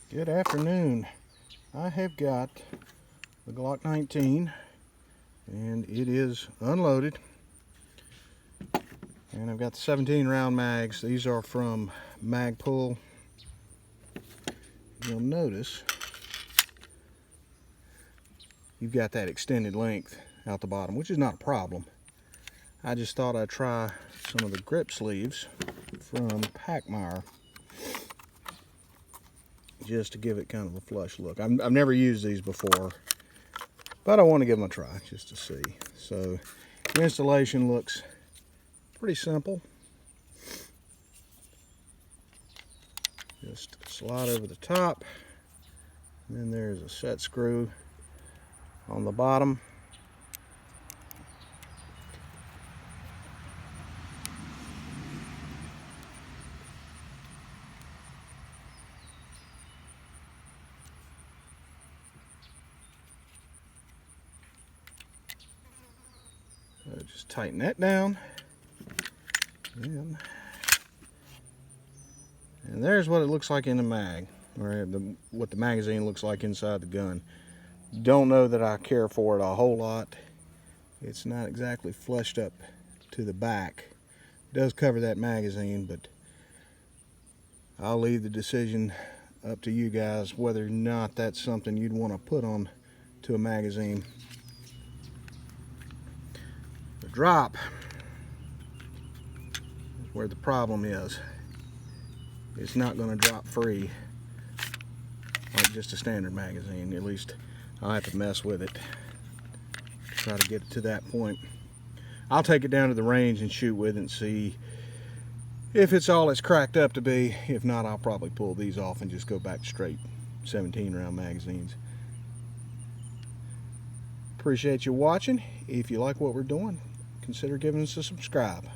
Good afternoon. I have got the Glock 19 and it is unloaded, and I've got the 17 round mags. These are from Magpul. You'll notice you've got that extended length out the bottom, which is not a problem. I just thought I'd try some of the grip sleeves from Pachmayr just to give it kind of a flush look. I've never used these before, but I want to give them a try just to see. So the installation looks pretty simple. Just slide over the top, and then there's a set screw on the bottom. So just tighten that down, and there's what it looks like in the mag, or what the magazine looks like inside the gun. Don't know that I care for it a whole lot. It's not exactly flushed up to the back. It does cover that magazine, but I'll leave the decision up to you guys whether or not that's something you'd want to put on to a magazine. The drop is where the problem is. It's not going to drop free like just a standard magazine. At least I'll have to mess with it to try to get it to that point. I'll take it down to the range and shoot with it and see if it's all it's cracked up to be. If not, I'll probably pull these off and just go back to straight 17 round magazines. Appreciate you watching. If you like what we're doing, consider giving us a subscribe.